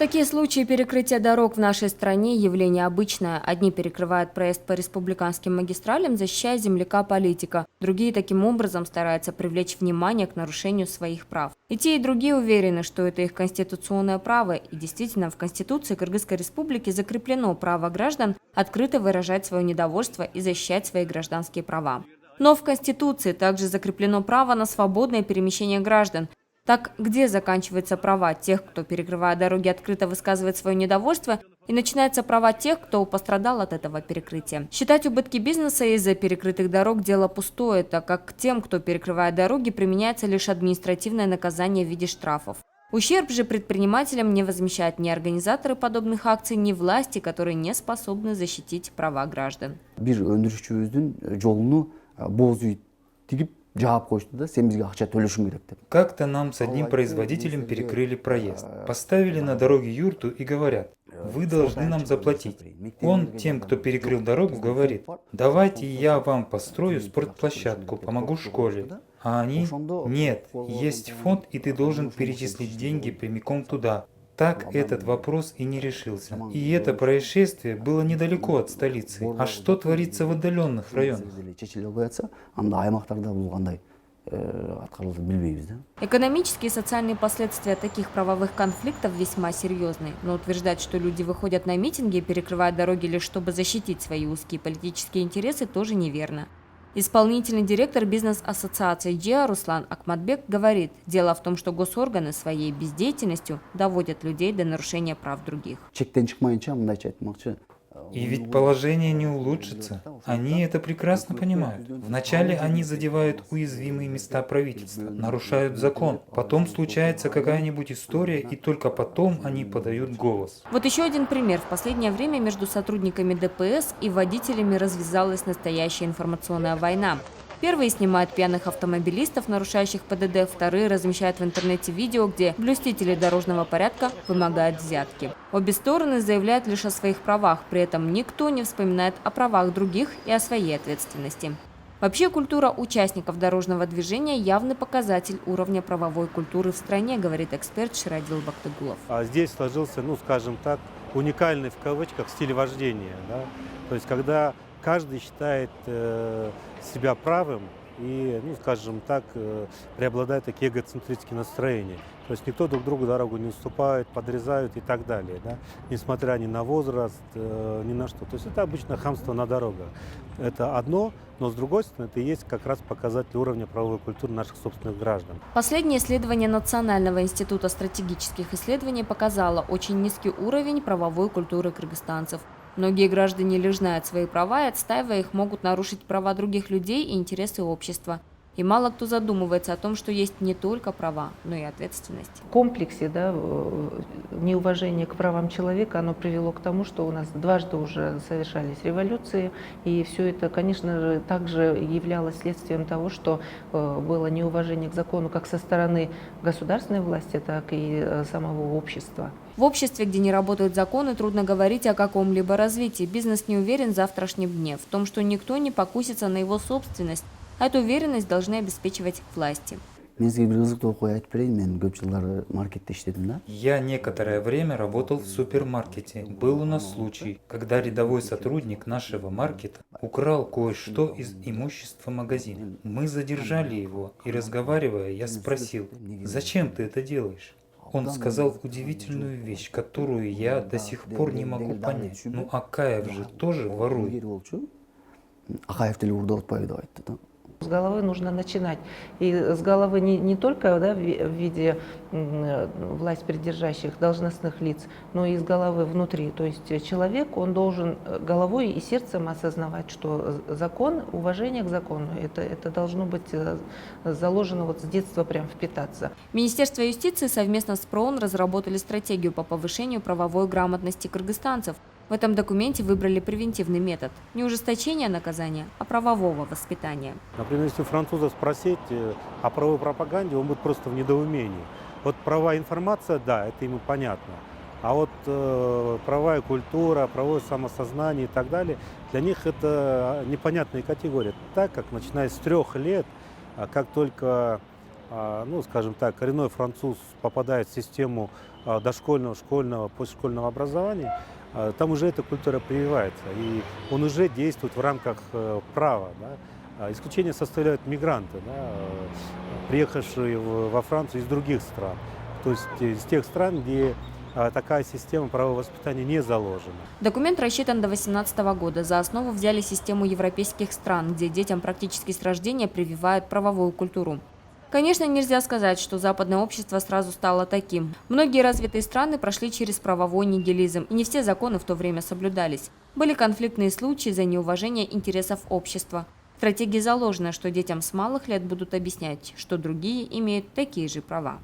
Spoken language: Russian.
Такие случаи перекрытия дорог в нашей стране – явление обычное. Одни перекрывают проезд по республиканским магистралям, защищая земляка-политика. Другие таким образом стараются привлечь внимание к нарушению своих прав. И те, и другие уверены, что это их конституционное право. И действительно, в Конституции Кыргызской Республики закреплено право граждан открыто выражать свое недовольство и защищать свои гражданские права. Но в Конституции также закреплено право на свободное перемещение граждан. Так, где заканчиваются права тех, кто, перекрывая дороги, открыто высказывает свое недовольство, и начинаются права тех, кто пострадал от этого перекрытия? Считать убытки бизнеса из-за перекрытых дорог – дело пустое, так как к тем, кто перекрывает дороги, применяется лишь административное наказание в виде штрафов. Ущерб же предпринимателям не возмещают ни организаторы подобных акций, ни власти, которые не способны защитить права граждан. Как-то нам с одним производителем перекрыли проезд. Поставили на дороге юрту и говорят: вы должны нам заплатить. Он тем, кто перекрыл дорогу, говорит: давайте я вам построю спортплощадку, помогу школе. А они: нет, есть фонд, и ты должен перечислить деньги прямиком туда. Так этот вопрос и не решился. И это происшествие было недалеко от столицы. А что творится в отдаленных районах? Экономические и социальные последствия таких правовых конфликтов весьма серьезны. Но утверждать, что люди выходят на митинги и перекрывают дороги лишь чтобы защитить свои узкие политические интересы, тоже неверно. Исполнительный директор бизнес-ассоциации ДЖИА Руслан Акматбек говорит, дело в том, что госорганы своей бездеятельностью доводят людей до нарушения прав других. И ведь положение не улучшится. Они это прекрасно понимают. Вначале они задевают уязвимые места правительства, нарушают закон. Потом случается какая-нибудь история, и только потом они подают голос. Вот еще один пример. В последнее время между сотрудниками ДПС и водителями развязалась настоящая информационная война. Первые снимают пьяных автомобилистов, нарушающих ПДД, вторые размещают в интернете видео, где блюстители дорожного порядка вымогают взятки. Обе стороны заявляют лишь о своих правах, при этом никто не вспоминает о правах других и о своей ответственности. Вообще, культура участников дорожного движения – явный показатель уровня правовой культуры в стране, говорит эксперт Ширадил Бактыгулов. А здесь сложился, скажем так, уникальный в кавычках стиль вождения. Да? То есть, когда каждый считает себя правым и, скажем так, преобладают такие эгоцентрические настроения. То есть никто друг другу дорогу не уступает, подрезают и так далее, да? Несмотря ни на возраст, ни на что. То есть это обычно хамство на дорогах. Это одно, но с другой стороны это и есть как раз показатель уровня правовой культуры наших собственных граждан. Последнее исследование Национального института стратегических исследований показало очень низкий уровень правовой культуры кыргызстанцев. Многие граждане лишь знают свои права и, отстаивая их, могут нарушить права других людей и интересы общества. И мало кто задумывается о том, что есть не только права, но и ответственность. В комплексе неуважение к правам человека, оно привело к тому, что у нас дважды уже совершались революции. И все это, конечно же, также являлось следствием того, что было неуважение к закону как со стороны государственной власти, так и самого общества. В обществе, где не работают законы, трудно говорить о каком-либо развитии. Бизнес не уверен в завтрашнем дне, в том, что никто не покусится на его собственность. А эту уверенность должны обеспечивать власти. Я некоторое время работал в супермаркете. Был у нас случай, когда рядовой сотрудник нашего маркета украл кое-что из имущества магазина. Мы задержали его, и, разговаривая, я спросил: «Зачем ты это делаешь?» Он сказал удивительную вещь, которую я до сих пор не могу понять. Акаев же тоже ворует. С головы нужно начинать. И с головы не только в виде власть придержащих должностных лиц, но и с головы внутри. То есть человек, он должен головой и сердцем осознавать, что закон, уважение к закону, это должно быть заложено с детства прям впитаться. Министерство юстиции совместно с ПРООН разработали стратегию по повышению правовой грамотности кыргызстанцев. В этом документе выбрали превентивный метод – не ужесточения наказания, а правового воспитания. Например, если француза спросить о правовой пропаганде, он будет просто в недоумении. Вот права информация, да, это ему понятно. А вот правовая культура, правовое самосознание и так далее, для них это непонятные категории. Так как, начиная с 3 лет, как только ну, скажем так, коренной француз попадает в систему дошкольного, школьного, постшкольного образования, там уже эта культура прививается, и он уже действует в рамках права. Да. Исключение составляют мигранты, да, приехавшие во Францию из других стран, то есть из тех стран, где такая система правового воспитания не заложена. Документ рассчитан до 2018 года. За основу взяли систему европейских стран, где детям практически с рождения прививают правовую культуру. Конечно, нельзя сказать, что западное общество сразу стало таким. Многие развитые страны прошли через правовой нигилизм, и не все законы в то время соблюдались. Были конфликтные случаи за неуважение интересов общества. В стратегии заложено, что детям с малых лет будут объяснять, что другие имеют такие же права.